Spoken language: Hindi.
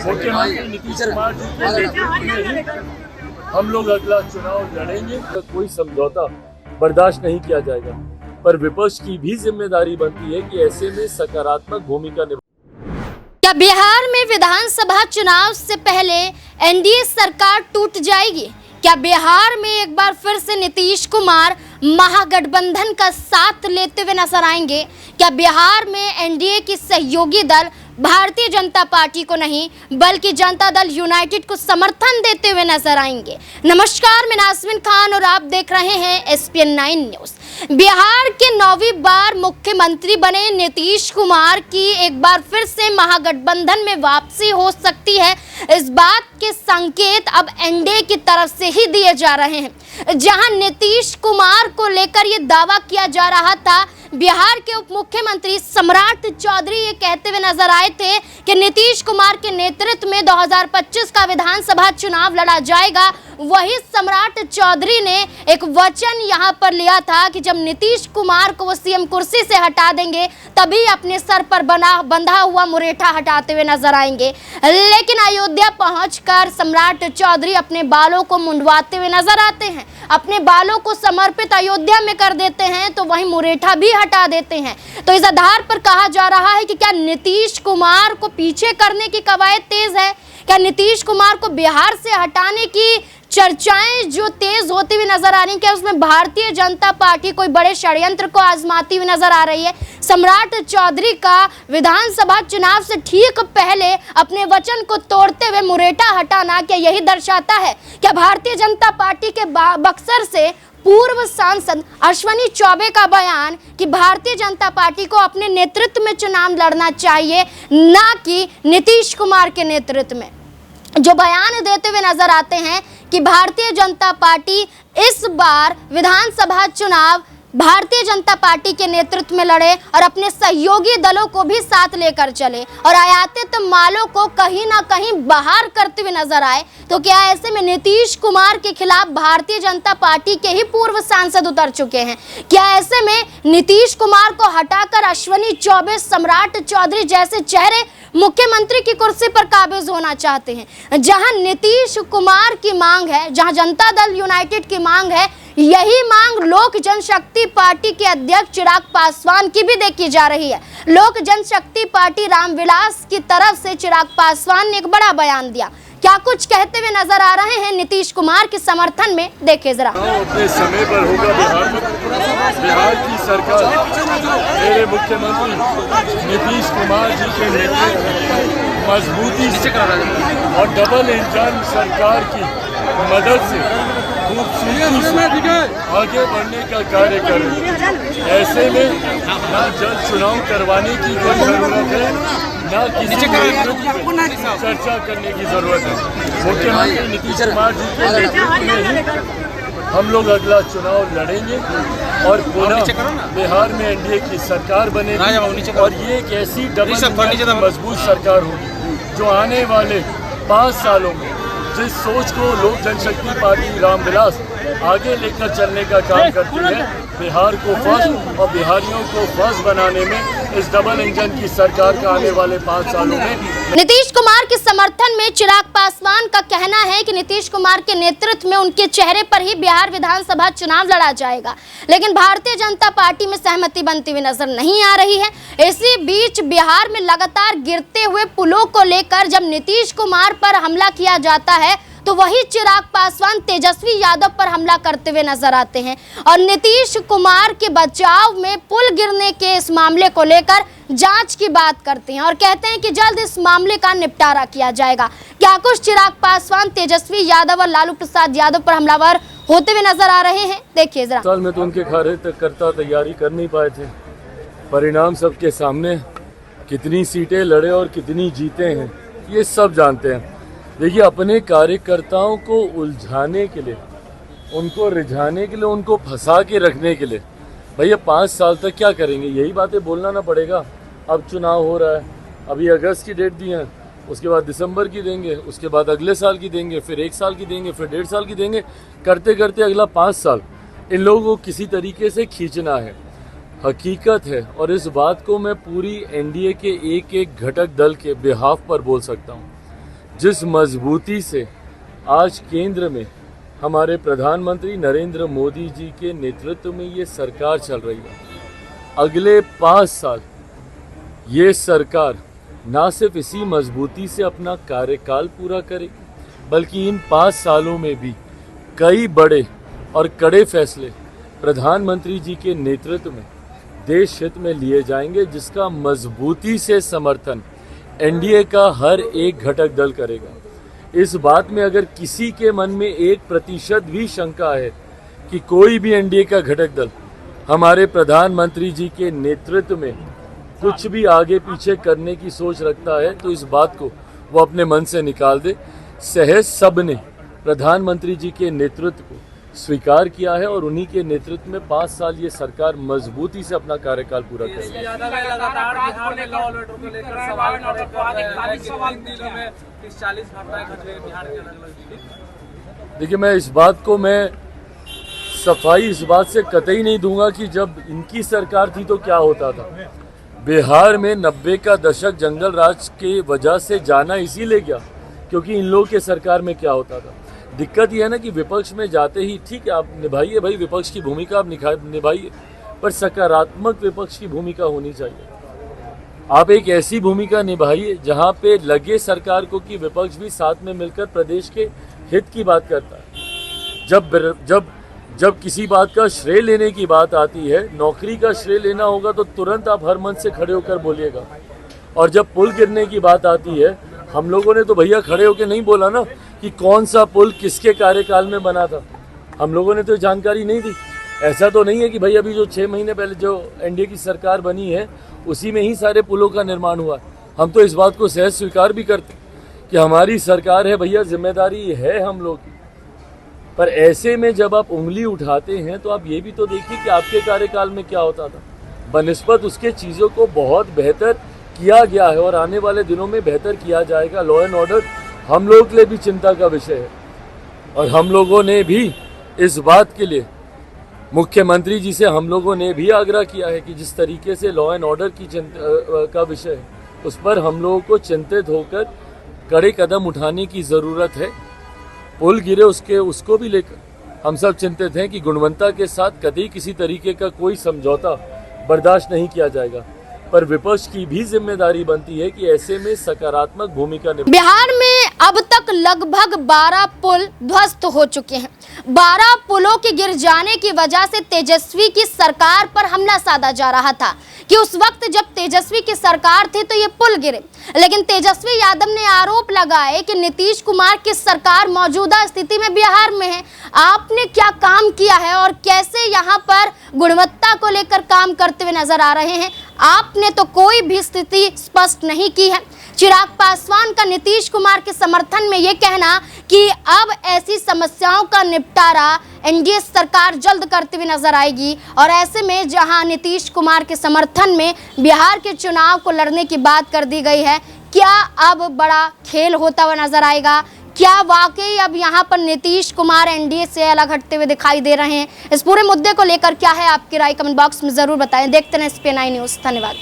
मुख्यमंत्री नीतीश कुमार जी के नेतृत्व में ही हम लोग अगला चुनाव लड़ेंगे। कोई समझौता बर्दाश्त नहीं किया जाएगा, पर विपक्ष की भी जिम्मेदारी बनती है कि ऐसे में सकारात्मक भूमिका क्या बिहार में विधानसभा चुनाव से पहले एनडीए सरकार टूट जाएगी? क्या बिहार में एक बार फिर से नीतीश कुमार महागठबंधन का साथ लेते हुए नजर आएंगे? क्या बिहार में एनडीए की सहयोगी दल भारतीय जनता पार्टी को नहीं बल्कि जनता दल यूनाइटेड को समर्थन देते हुए नजर आएंगे? नमस्कार, मैं नाज़मीन खान और आप देख रहे हैं SPN 9 न्यूज। बिहार के 9वीं बार मुख्यमंत्री बने नीतीश कुमार की एक बार फिर से महागठबंधन में वापसी हो सकती है। इस बात के संकेत अब एनडीए की तरफ से ही दिए जा रहे हैं। जहां नीतीश कुमार को लेकर ये दावा किया जा रहा था, बिहार के उप मुख्यमंत्री सम्राट चौधरी ये कहते हुए नजर आए थे कि नीतीश कुमार के नेतृत्व में 2025 का विधानसभा चुनाव लड़ा जाएगा। वही सम्राट चौधरी ने एक वचन यहां पर लिया था कि जब नीतीश कुमार को वो सीएम कुर्सी से हटा देंगे तभी अपने सर पर बंधा हुआ मुरेठा हटाते हुए नजर आएंगे। लेकिन अयोध्या पहुंचकर सम्राट चौधरी अपने बालों को मुंडवाते हुए नजर आते हैं, अपने बालों को समर्पित अयोध्या में कर देते हैं तो वहीं मुरेठा भी हटा देते हैं। तो इस आधार पर कहा जा रहा है कि क्या नीतीश कुमार को पीछे करने की कवायद तेज है? क्या नीतीश कुमार को बिहार से हटाने की चर्चाएं जो तेज होती हुई नजर आ रही हैं, क्या उसमें भारतीय जनता पार्टी कोई बड़े षड्यंत्र को आजमाती हुई नजर आ रही है? सम्राट चौधरी का विधानसभा चुनाव से ठीक पहले अपने वचन को तोड़ते हुए मुरेठा हटाना क्या यही दर्शाता है? क्या भारतीय जनता पार्टी के बक्सर से पूर्व सांसद अश्विनी चौबे का बयान कि भारतीय जनता पार्टी को अपने नेतृत्व में चुनाव लड़ना चाहिए, ना कि नीतीश कुमार के नेतृत्व में, जो बयान देते हुए नजर आते हैं कि भारतीय जनता पार्टी इस बार विधानसभा चुनाव भारतीय जनता पार्टी के नेतृत्व में लड़े और अपने सहयोगी दलों को भी साथ लेकर चले और आयातित मालों को कहीं ना कहीं बाहर करते हुए नजर आए। तो क्या ऐसे में नीतीश कुमार के खिलाफ भारतीय जनता पार्टी के ही पूर्व सांसद उतर चुके हैं? क्या ऐसे में नीतीश कुमार को हटाकर अश्विनी चौबे, सम्राट चौधरी जैसे चेहरे मुख्यमंत्री की कुर्सी पर काबिज होना चाहते हैं? जहां नीतीश कुमार की मांग है, जहां जनता दल यूनाइटेड की मांग है, यही मांग लोक जनशक्ति पार्टी के अध्यक्ष चिराग पासवान की भी देखी जा रही है। लोक जनशक्ति पार्टी रामविलास की तरफ से चिराग पासवान ने एक बड़ा बयान दिया। क्या कुछ कहते हुए नजर आ रहे हैं नीतीश कुमार के समर्थन में? देखिए जरा। अपने समय पर होगा बिहार की सरकार मेरे मुख्यमंत्री नीतीश कुमार जी के नेतृत्व मजबूती से और डबल इंजन सरकार की मदद से आगे बढ़ने का कार्य कर रहे हैं। ऐसे में ना जल्द चुनाव करवाने की कोई जरूरत है, ना किसी चर्चा करने की जरूरत है। मुख्यमंत्री नीतीश कुमार जी के नेतृत्व में ही हम लोग अगला चुनाव लड़ेंगे और पुनः बिहार में एनडीए की सरकार बनेगी और ये एक ऐसी डबल मजबूत सरकार होगी जो आने वाले 5 सालों में जिस सोच को लोक जनशक्ति पार्टी रामविलास आगे लेकर चलने का काम करती है, बिहार को फर्स्ट और बिहारियों को फर्स्ट बनाने में इस डबल इंजन की सरकार का आने वाले 5 सालों में। नीतीश कुमार के समर्थन में चिराग पासवान का कहना है कि नीतीश कुमार के नेतृत्व में उनके चेहरे पर ही बिहार विधानसभा चुनाव लड़ा जाएगा, लेकिन भारतीय जनता पार्टी में सहमति बनती हुई नजर नहीं आ रही है। इसी बीच बिहार में लगातार गिरते हुए पुलों को लेकर जब नीतीश कुमार पर हमला किया जाता है तो वही चिराग पासवान तेजस्वी यादव पर हमला करते हुए नजर आते हैं और नीतीश कुमार के बचाव में पुल गिरने के इस मामले को लेकर जांच की बात करते हैं और कहते हैं कि जल्द इस मामले का निपटारा किया जाएगा। क्या कुछ चिराग पासवान तेजस्वी यादव और लालू प्रसाद यादव पर हमलावर होते हुए नजर आ रहे हैं? देखिए जरा। साल में तो उनके कार्यकर्ता तैयारी कर नहीं पाए थे, परिणाम सबके सामने, कितनी सीटें लड़े और कितनी जीते हैं ये सब जानते हैं। देखिए, अपने कार्यकर्ताओं को उलझाने के लिए, उनको रिझाने के लिए, उनको फंसा के रखने के लिए भैया 5 साल तक क्या करेंगे? यही बातें बोलना ना पड़ेगा। अब चुनाव हो रहा है, अभी अगस्त की डेट दी है, उसके बाद दिसंबर की देंगे, उसके बाद अगले साल की देंगे, फिर 1 साल की देंगे, फिर 1.5 साल की देंगे, करते करते अगला 5 साल इन लोगों को किसी तरीके से खींचना है। हकीकत है और इस बात को मैं पूरी एनडीए के एक एक घटक दल के बिहाफ पर बोल सकता हूँ जिस मजबूती से आज केंद्र में हमारे प्रधानमंत्री नरेंद्र मोदी जी के नेतृत्व में ये सरकार चल रही है, अगले 5 साल ये सरकार ना सिर्फ इसी मजबूती से अपना कार्यकाल पूरा करेगी, बल्कि इन 5 सालों में भी कई बड़े और कड़े फैसले प्रधानमंत्री जी के नेतृत्व में देश हित में लिए जाएंगे, जिसका मजबूती से समर्थन एनडीए का हर एक घटक दल करेगा। इस बात में अगर किसी के मन में 1% भी शंका है कि कोई भी एनडीए का घटक दल हमारे प्रधानमंत्री जी के नेतृत्व में कुछ भी आगे पीछे करने की सोच रखता है, तो इस बात को वो अपने मन से निकाल दे। सहज सबने प्रधानमंत्री जी के नेतृत्व को स्वीकार किया है और उन्हीं के नेतृत्व में 5 साल ये सरकार मजबूती से अपना कार्यकाल पूरा करेगी। देखिए, मैं इस बात को सफाई इस बात से कतई नहीं दूंगा कि जब इनकी सरकार थी तो क्या होता था। बिहार में 90 का दशक जंगल राज के वजह से जाना इसीलिए गया क्योंकि इन लोगों के सरकार में क्या होता था। दिक्कत यह है ना कि विपक्ष में जाते ही ठीक है, आप निभाइए भाई, विपक्ष की भूमिका आप निभाइए, पर सकारात्मक विपक्ष की भूमिका होनी चाहिए। आप एक ऐसी भूमिका निभाइए जहां पे लगे सरकार को कि विपक्ष भी साथ में मिलकर प्रदेश के हित की बात करता है। जब किसी बात का श्रेय लेने की बात आती है, नौकरी का श्रेय लेना होगा तो तुरंत आप हर मंच से खड़े होकर बोलिएगा। और जब पुल गिरने की बात आती है, हम लोगों ने तो भैया खड़े होकर नहीं बोला ना कि कौन सा पुल किसके कार्यकाल में बना था। हम लोगों ने तो जानकारी नहीं दी। ऐसा तो नहीं है कि भाई अभी जो 6 महीने पहले जो एनडीए की सरकार बनी है उसी में ही सारे पुलों का निर्माण हुआ। हम तो इस बात को सहज स्वीकार भी करते कि हमारी सरकार है भैया, जिम्मेदारी है हम लोग की। पर ऐसे में जब आप उंगली उठाते हैं तो आप ये भी तो देखिए कि आपके कार्यकाल में क्या होता था। बनिस्बत उसके चीज़ों को बहुत बेहतर किया गया है और आने वाले दिनों में बेहतर किया जाएगा। लॉ एंड ऑर्डर हम लोगों के लिए भी चिंता का विषय है और हम लोगों ने भी इस बात के लिए मुख्यमंत्री जी से हम लोगों ने भी आग्रह किया है कि जिस तरीके से लॉ एंड ऑर्डर की का विषय है उस पर हम लोगों को चिंतित होकर कड़े कदम उठाने की ज़रूरत है। पुल गिरे उसको भी लेकर हम सब चिंतित हैं कि गुणवत्ता के साथ कभी किसी तरीके का कोई समझौता बर्दाश्त नहीं किया जाएगा। पर विपक्ष की भी जिम्मेदारी बनती है कि ऐसे में सकारात्मक भूमिका निभाए। बिहार में अब तक लगभग 12 पुल ध्वस्त हो चुके हैं। 12 पुलों के गिर जाने की वजह से तेजस्वी की सरकार पर हमला साधा जा रहा था कि उस वक्त जब तेजस्वी की सरकार थी तो ये पुल गिरे। लेकिन तेजस्वी यादव ने आरोप लगाए कि नीतीश कुमार की सरकार मौजूदा स्थिति में बिहार में है। आपने क्या काम किया है और कैसे यहाँ पर गुणवत्ता को लेकर काम करते हुए नजर आ रहे हैं? आपने तो कोई भी स्थिति स्पष्ट नहीं की है। चिराग पासवान का नीतीश कुमार के समर्थन में ये कहना कि अब ऐसी समस्याओं का निपटारा एनडीए सरकार जल्द करते हुए नजर आएगी और ऐसे में जहां नीतीश कुमार के समर्थन में बिहार के चुनाव को लड़ने की बात कर दी गई है, क्या अब बड़ा खेल होता हुआ नजर आएगा? क्या वाकई अब यहाँ पर नीतीश कुमार एनडीए से अलग हटते हुए दिखाई दे रहे हैं? इस पूरे मुद्दे को लेकर क्या है आपकी राय? कमेंट बॉक्स में जरूर बताएं। देखते रहें SPN9 न्यूज़। धन्यवाद।